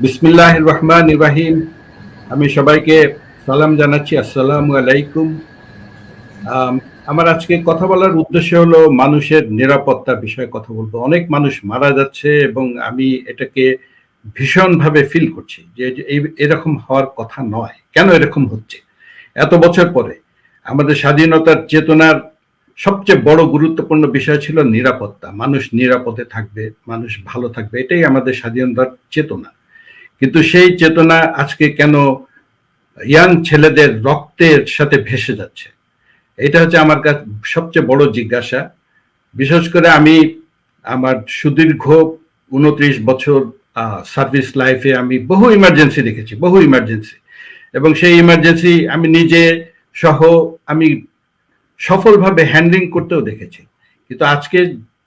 বিসমিল্লাহির রহমানির রহিম। আমি সবাইকে সালাম জানাচ্ছি, আসসালামু আলাইকুম। আমার আজকে কথা বলার উদ্দেশ্য হলো মানুষের নিরাপত্তা বিষয়ে কথা বলবো। অনেক মানুষ মারা যাচ্ছে এবং আমি এটাকে ভীষণভাবে ফিল করছি যে এরকম হওয়ার কথা নয়। কেন এরকম হচ্ছে? এত বছর পরে আমাদের স্বাধীনতার চেতনার সবচেয়ে বড় গুরুত্বপূর্ণ বিষয় ছিল নিরাপত্তা। মানুষ নিরাপদে থাকবে, মানুষ ভালো থাকবে, এটাই আমাদের স্বাধীনতার চেতনা। কিন্তু সেই চেতনা আজকে কেন ইয়াং ছেলেদের রক্তের সাথে ভেসে যাচ্ছে? এটা হচ্ছে আমার কাছে সবচেয়ে বড় জিজ্ঞাসা। বিশেষ করে আমি আমার সুদীর্ঘ 29 বছর সার্ভিস লাইফে আমি বহু ইমার্জেন্সি দেখেছি, বহু ইমার্জেন্সি, এবং সেই ইমার্জেন্সি আমি নিজে সহ আমি সফলভাবে হ্যান্ডলিং করতেও দেখেছি। কিন্তু আজকে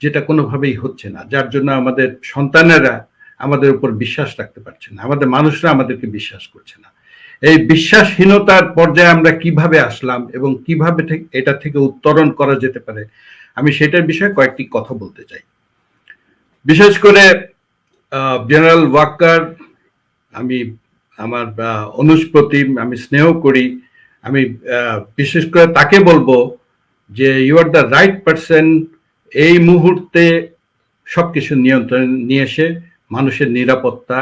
যেটা কোনোভাবেই হচ্ছে না, যার জন্য আমাদের সন্তানেরা আমাদের উপর বিশ্বাস রাখতে পারছে না, আমাদের মানুষরা আমাদেরকে বিশ্বাস করছে না। এই বিশ্বাসহীনতার পর্যায়ে আমরা কিভাবে আসলাম এবং কিভাবে এটা থেকে উত্তরণ করা যেতে পারে, আমি সেটার বিষয়ে কয়েকটি কথা বলতে চাই। বিশেষ করে জেনারেল ওয়াকার, আমি আমার অনুষ্প্রতিম, আমি স্নেহ করি। আমি বিশেষ করে তাকে বলবো যে you are the right person এই মুহূর্তে সবকিছু নিয়ন্ত্রণ নিয়ে এসে মানুষের নিরাপত্তা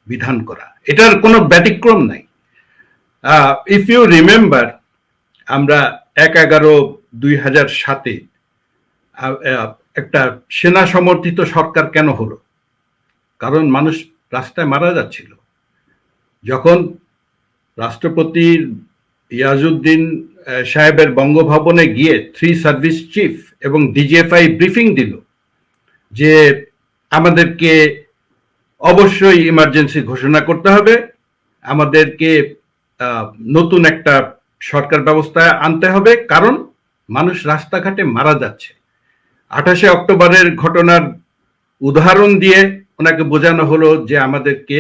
বিধান করা, এটার কোনো ব্যতিক্রম নাই। ইফ ইউ রিমেম্বার, আমরা 1/11/2007 একটা সেনা সমর্থিত সরকার কেন হলো? কারণ মানুষ রাস্তায় মারা যাচ্ছিল। যখন রাষ্ট্রপতি ইয়াজউদ্দিন সাহেবের বঙ্গভবনে গিয়ে 3 সার্ভিস চিফ এবং ডিজিএফআই ব্রিফিং দিল যে আমাদেরকে অবশ্যই ইমার্জেন্সি ঘোষণা করতে হবে, আমাদেরকে নতুন একটা সরকার ব্যবস্থা আনতে হবে, কারণ মানুষ রাস্তাঘাটে মারা যাচ্ছে। 28 অক্টোবরের ঘটনার উদাহরণ দিয়ে ওনাকে বোঝানো হলো যে আমাদেরকে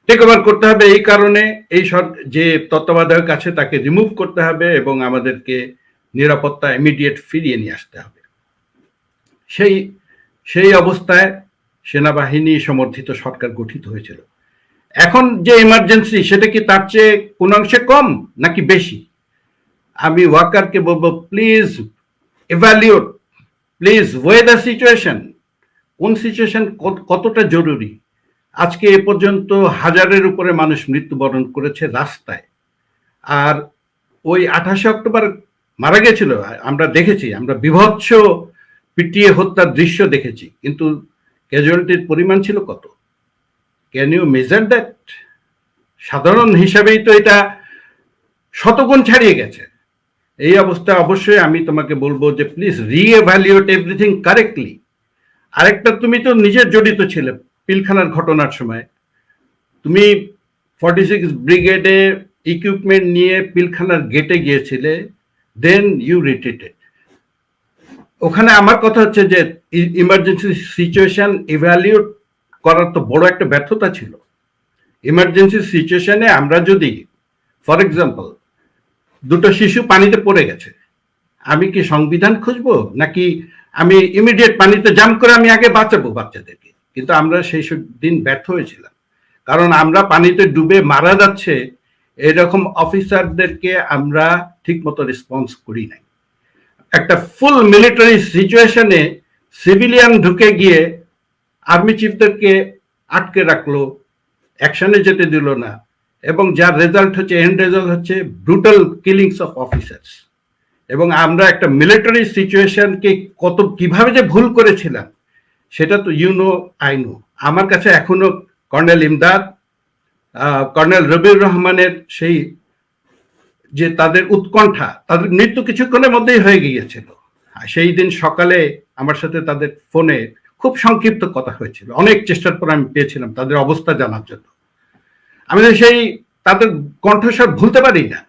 টেক ওভার করতে হবে, এই কারণে এই যে তত্ত্বাবধায়ক আছে তাকে রিমুভ করতে হবে এবং আমাদেরকে নিরাপত্তা ইমিডিয়েট ফিরিয়ে নিয়ে আসতে হবে। সেই সেই অবস্থায় সেনাবাহিনী সমর্থিত সরকার গঠিত হয়েছিল। এখন যে ইমার্জেন্সি, সেটা কি তার চেয়ে কোন অংশে কম নাকি বেশি? আমি ওয়াকারকে বলবো, please evaluate, please weigh the situation. কোন সিচুয়েশন কতটা জরুরি? আজকে এ পর্যন্ত 1000-এর উপরে মানুষ মৃত্যুবরণ করেছে রাস্তায়, আর ওই 28 অক্টোবর মারা গেছিল, আমরা দেখেছি, আমরা বিভৎস পিটিয়ে হত্যার দৃশ্য দেখেছি, কিন্তু ক্যাজুয়ালিটির পরিমাণ ছিল কত? Can you measure that? সাধারণ হিসাবেই তো এটা শতগুণ ছাড়িয়ে গেছে। এই অবস্থায় অবশ্যই আমি তোমাকে বলবো যে প্লিজ রিএভ্যালুয়েট এভরিথিং কারেক্টলি। আরেকটা, তুমি তো নিজে জড়িত ছিলে পিলখানার ঘটনার সময়। তুমি 46 ব্রিগেডে ইকুইপমেন্ট নিয়ে পিলখানার গেটে গিয়েছিলে, দেন ইউ রিট্রিটেড। ওখানে আমার কথা হচ্ছে যে ইমার্জেন্সি সিচুয়েশন ইভ্যালুয়েট করার তো বড় একটা ব্যর্থতা ছিল। ইমার্জেন্সি সিচুয়েশনে আমরা যদি, ফর এক্সাম্পল, দুটো শিশু পানিতে পড়ে গেছে, আমি কি সংবিধান খুঁজবো নাকি আমি ইমিডিয়েট পানিতে জাম্প করে আমি আগে বাঁচাবো বাচ্চাদেরকে? কিন্তু আমরা সেই দিন ব্যর্থ হয়েছিলাম, কারণ আমরা পানিতে ডুবে মারা যাচ্ছে এরকম অফিসারদেরকে আমরা ঠিক মতো রেসপন্স করি নাই। একটা ফুল মিলিটারি সিচুয়েশনে সিভিলিয়ান ঢুকে গিয়ে আর্মি চিফদেরকে আটকে রাখলো, অ্যাকশনে যেতে দিল না, এবং যার রেজাল্ট হচ্ছে, এন্ড রেজাল্ট হচ্ছে ব্রুটাল কিলিংস অফ অফিসার্স। এবং আমরা একটা মিলিটারি সিচুয়েশনকে কিভাবে যে ভুল করেছিলাম, সেটা তো ইউ নো, আই নো। আমার কাছে এখনো কর্নেল ইমদাদ, কর্নেল রবিউর রহমানের সেই যে তাদের উৎকণ্ঠা, তাদের মৃত্যু কিছুক্ষণের মধ্যেই হয়ে গিয়েছিল। সেই দিন সকালে আমার সাথে তাদের ফোনে খুব সংক্ষিপ্ত কথা হয়েছিল, অনেক চেষ্টার পর আমি পেয়েছিলাম তাদের অবস্থা জানার জন্য। আমি সেই তাদের কণ্ঠস্বর ভুলতে পারি না।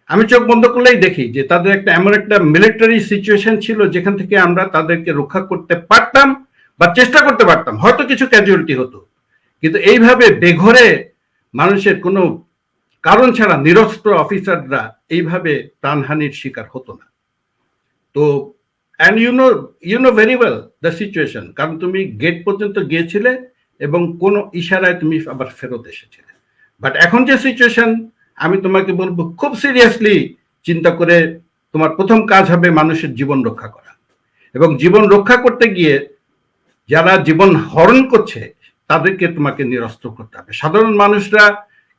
আমি চোখ বন্ধ করলেই দেখি যে তাদের এমন একটা মিলিটারি সিচুয়েশন ছিল যেখান থেকে আমরা তাদেরকে রক্ষা করতে পারতাম বা চেষ্টা করতে পারতাম, হয়তো কিছু ক্যাজুয়ালিটি হতো, কিন্তু এইভাবে বেঘরে মানুষের কোনো কারণ ছাড়া নিরস্ত্র অফিসাররা এইভাবে প্রাণহানির শিকার হতো না। তো and you know very well the situation, কারণ তুমি গেট পর্যন্ত গিয়েছিলে এবং কোন ইশারায় তুমি আবার ফেরত এসেছিলে। বাট এখন যে সিচুয়েশন, আমি তোমাকে বলবো খুব সিরিয়াসলি চিন্তা করে তোমার প্রথম কাজ হবে মানুষের জীবন রক্ষা করা, এবং জীবন রক্ষা করতে গিয়ে যারা জীবন হরণ করছে তাদেরকে তোমাকে নিরস্ত্র করতে হবে। সাধারণ মানুষরা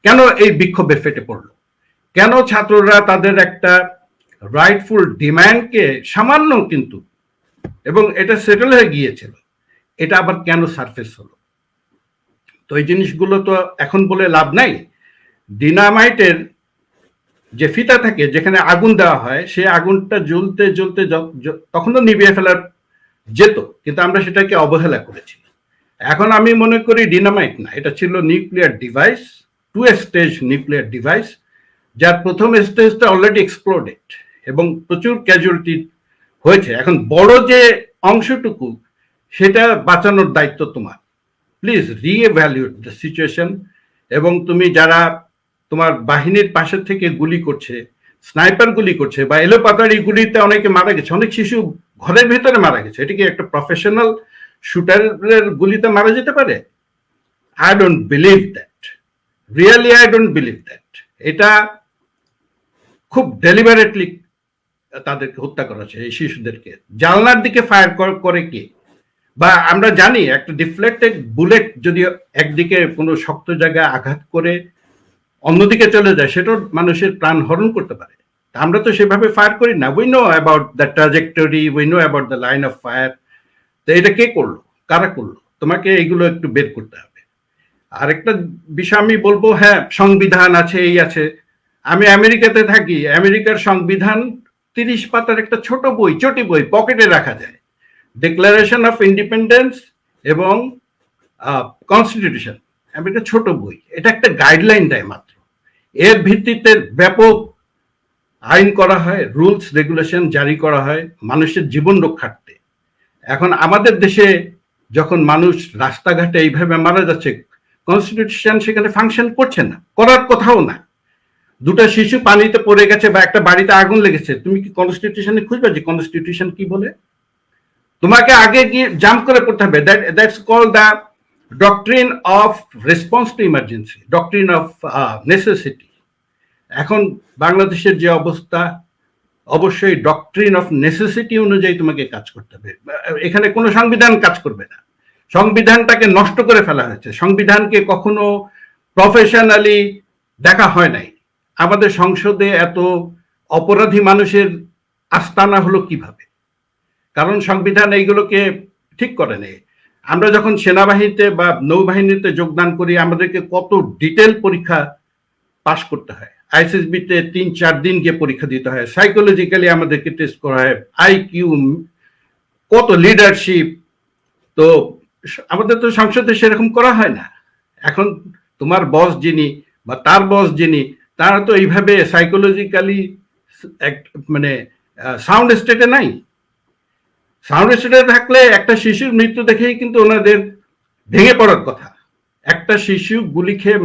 কেন এই বিক্ষোভে ফেটে পড়লো, কেন ছাত্ররা তাদের একটা রাইটফুল ডিমান্ডকে সামান্য কিন্তু, এবং এটা সেটেল হয়ে গিয়েছিল, এটা আবার কেন সারফেস হলো? তো এই জিনিসগুলো তো এখন বলে লাভ নাই। ডিনামাইটের যে ফিতা থাকে যেখানে আগুন দেওয়া হয়, সেই আগুনটা জ্বলতে জ্বলতে তখন তো নিভিয়ে ফেলার যেত, কিন্তু আমরা সেটাকে অবহেলা করেছি। এখন আমি মনে করি ডিনামাইট না, এটা ছিল nuclear device, 2 stage nuclear device, যার প্রথম স্টেজটা অলরেডি এক্সপ্লোডেড এবং প্রচুর ক্যাজুয়ালিটি হয়েছে। এখন বড় যে অংশটুকু, সেটা বাঁচানোর দায়িত্ব তোমার। Please reevaluate the situation. এবং তুমি যারা তোমার বাহিনীর পাশে থেকে গুলি করছে, স্নাইপার গুলি করছে বা এলোপাতাড়ি গুলিতে অনেকে মারা গেছে, অনেক শিশু ঘরের ভেতরে মারা গেছে, এটা কি একটা প্রফেশনাল শুটারের গুলিতে মারা যেতে পারে? I don't believe that, really I don't believe that. এটা খুব ডেলিবারেটলি তাদেরকে হত্যা করা হচ্ছে, এই শিশুদেরকে। জানলার দিকে ফায়ার করে কে? বা আমরা জানি একটা ডিফ্লেক্টেড বুলেট যদি একদিকে কোনো শক্ত জায়গায় আঘাত করে অন্যদিকে চলে যায়, সেটাও মানুষের প্রাণ হরণ করতে পারে। আমরা তো সেভাবে ফায়ার করি না। We know about the trajectory, we know about the line of fire. তো এটা কে করলো, কারা করলো? তোমাকে এইগুলো একটু বের করতে হবে। আরেকটা বিষয় আমি বলবো, হ্যাঁ সংবিধান আছে, এই আছে। আমি আমেরিকাতে থাকি, আমেরিকার সংবিধান 30 পাতার একটা ছোট বই, চটি বই, পকেটে রাখা যায়। ডিক্লারেশন অফ ইন্ডিপেন্ডেন্স এবং কনস্টিটিউশন, আমেরিকার ছোট বই, এটা একটা গাইডলাইন দেয় মাত্র। এর ভিত্তিতে ব্যাপক আইন করা হয়, রুলস রেগুলেশন জারি করা হয় মানুষের জীবন রক্ষার্থে। এখন আমাদের দেশে যখন মানুষ রাস্তাঘাটে এইভাবে মারা যাচ্ছে, কনস্টিটিউশন সেখানে ফাংশন করছে না, করার কথাও না। 2টা শিশু পানিতে পড়ে গেছে বা একটা বাড়িতে আগুন লেগেছে, তুমি কি কনস্টিটিউশনে খুঁজবে যে কনস্টিটিউশন কি বলে? তোমাকে আগে গিয়ে জাম্প করে পড়তে হবে। That's called the doctrine of response to emergency, doctrine of necessity. এখন বাংলাদেশের যে অবস্থা, অবশ্যই ডক্ট্রিন অফ নেসেসিটি অনুযায়ী তোমাকে কাজ করতে হবে। এখানে কোনো সংবিধান কাজ করবে না। সংবিধানটাকে নষ্ট করে ফেলা হয়েছে, সংবিধানকে কখনো প্রফেশনালি দেখা হয় নাই। আমাদের সংসদে এত অপরাধী মানুষের আস্তানা হলো কিভাবে? কারণ সংবিধান এইগুলোকে ঠিক করে নেই। আমরা যখন সেনাবাহিনীতে বা নৌবাহিনীতে যোগদান করি, আমাদেরকে কত ডিটেল পরীক্ষা পাশ করতে হয়। আইসিএসবিতে 3-4 দিন গিয়ে পরীক্ষা দিতে হয়, সাইকোলজিক্যালি আমাদেরকে টেস্ট করা হয়, আইকিউ, কত লিডারশিপ। তো আমাদের তো সংসদে সেরকম করা হয় না। এখন তোমার বস যিনি বা তার বস যিনি, তারা তো এইভাবে সাইকোলজিক্যালি মানে সাউন্ড স্টেটে নাই। সাউন্ড স্টেটে থাকলে একটা শিশুর মৃত্যু দেখেই কিন্তু ওনাদের ভেঙে পড়ার কথা। একটা শিশু গুলি খেয়ে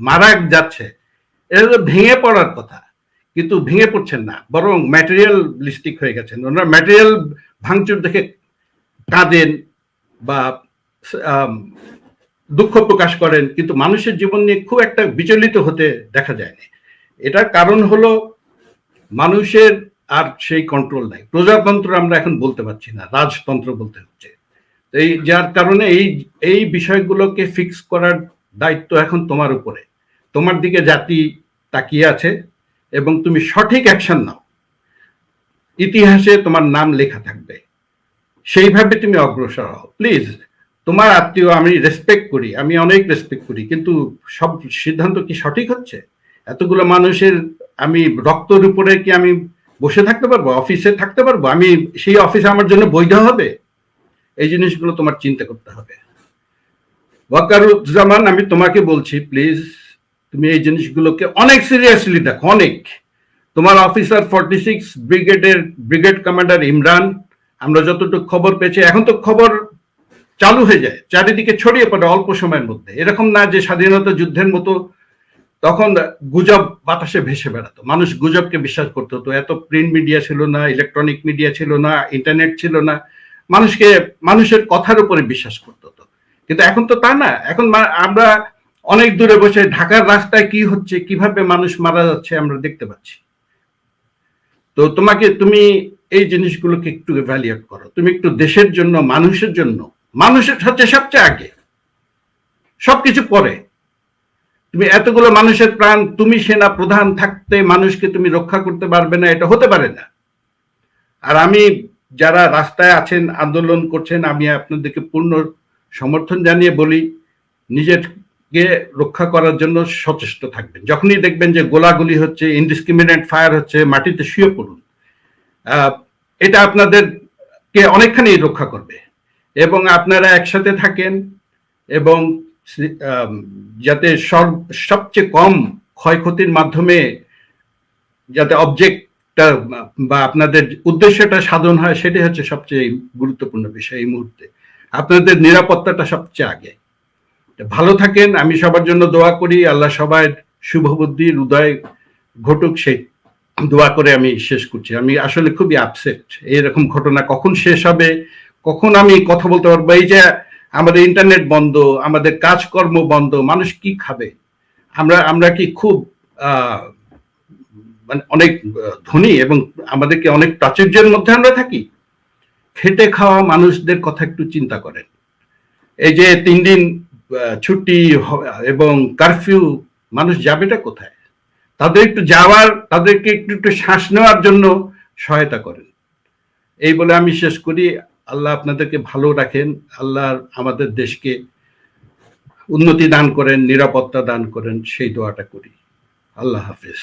মারা যাচ্ছে, এটা তো ভেঙে পড়ার কথা, কিন্তু ভেঙে পড়ছেন না, বরং ম্যাটেরিয়ালিস্টিক হয়ে গেছেন। ওনারা ম্যাটেরিয়াল ভাঙচুর দেখে কাঁদেন বা দুঃখ প্রকাশ করেন, কিন্তু মানুষের জীবন নিয়ে খুব একটা বিচলিত হতে দেখা যায়নি। এটার কারণ হলো মানুষের আর সেই কন্ট্রোল নাই। প্রজাতন্ত্র আমরা এখন বলতে পারছি না, রাজতন্ত্র বলতে হচ্ছে। এই যার কারণে এই বিষয়গুলোকে ফিক্স করার দায়িত্ব এখন তোমার উপরে। তোমার দিকে জাতি তাকিয়ে আছে এবং তুমি সঠিক অ্যাকশন নাও, ইতিহাসে তোমার নাম লেখা থাকবে, সেইভাবে তুমি অগ্রসর হও। প্লিজ, তোমার আত্মীয় আমি রেসপেক্ট করি, আমি অনেক রেসপেক্ট করি, কিন্তু সব সিদ্ধান্ত কি সঠিক হচ্ছে? এতগুলো মানুষের আমি রক্তের উপরে কি আমি বসে থাকতে পারবো? অফিসে থাকতে পারবো? আমি সেই অফিসে আমার জন্য বৈধ হবে? এই জিনিসগুলো তোমার চিন্তা করতে হবে। ওয়াকারুজ্জামান, আমি তোমাকে বলছি, প্লিজ তুমি এই জিনিসগুলোকে অনেক সিরিয়াসলি দেখো, অনেক। তোমার অফিসার 46 ব্রিগেডের ব্রিগেড কমান্ডার ইমরান, আমরা যতটুকু খবর পেয়েছি, এখন তো খবর চালু হয়ে যায়, চারিদিকে ছড়িয়ে পড়ে অল্প সময়ের মধ্যে। এরকম না যে স্বাধীনতা যুদ্ধের মতো তখন গুজব বাতাসে ভেসে বেড়াতো, মানুষ গুজবকে বিশ্বাস করতে হতো। এত প্রিন্ট মিডিয়া ছিল না, ইলেকট্রনিক মিডিয়া ছিল না, ইন্টারনেট ছিল না, মানুষের কথার উপরে বিশ্বাস করতে হতো। কিন্তু এখন তো তা না। এখন আমরা অনেক দূরে বসে ঢাকার রাস্তায় কি হচ্ছে, কিভাবে মানুষ মারা যাচ্ছে আমরা দেখতে পাচ্ছি। তো তুমি এই জিনিসগুলোকে একটু ইভ্যালুয়েট করো। তুমি একটু দেশের জন্য, মানুষের জন্য, মানুষের হচ্ছে সবচেয়ে আগে, সবকিছু পরে। তুমি এতগুলো মানুষের প্রাণ, তুমি সেনা প্রধান থাকতে মানুষকে তুমি রক্ষা করতে পারবে না, এটা হতে পারে না। আর আমি, যারা রাস্তায় আছেন, আন্দোলন করছেন, আমি আপনাদেরকে পূর্ণ সমর্থন জানিয়ে বলি, নিজেকে রক্ষা করার জন্য সচেষ্ট থাকবেন। যখনই দেখবেন যে গোলাগুলি হচ্ছে, ইনডিসক্রিমিনেট ফায়ার হচ্ছে, মাটিতে শুয়ে পড়ুন। এটা আপনাদেরকে অনেকখানি রক্ষা করবে। এবং আপনারা একসাথে থাকেন এবং যাতে সবচেয়ে কম ক্ষয়ক্ষতির মাধ্যমে যাতে অবজেক্টটা বা আপনাদের উদ্দেশ্যটা সাধন হয়, সেটাই হচ্ছে সবচেয়ে গুরুত্বপূর্ণ বিষয় এই মুহূর্তে। আপনাদের নিরাপত্তাটা সবচেয়ে আগে। ভালো থাকেন, আমি সবার জন্য দোয়া করি, আল্লাহ সবার শুভবুদ্ধির উদয় ঘটুক, সেই দোয়া করে আমি শেষ করছি। আমি আসলে খুবই আপসেট, এইরকম ঘটনা কখন শেষ হবে, কখন আমি কথা বলতে পারবো। এই যে আমাদের ইন্টারনেট বন্ধ, আমাদের কাজকর্ম বন্ধ, মানুষ কি খাবে? আমরা কি খুব মানে অনেক ধনী এবং আমাদেরকে অনেক প্রাচুর্যের মধ্যে আমরা থাকি? খেটে খাওয়া মানুষদের কথা একটু চিন্তা করেন। এই যে 3 দিন ছুটি এবং কারফিউ, মানুষ যাবেটা কোথায়? তাদেরকে একটু শ্বাস নেওয়ার জন্য সহায়তা করেন। এই বলে আমি শেষ করি। আল্লাহ আপনাদেরকে ভালো রাখেন। আল্লাহ আমাদের দেশকে উন্নতি দান করেন, নিরাপত্তা দান করেন, সেই দোয়াটা করি। আল্লাহ হাফেজ।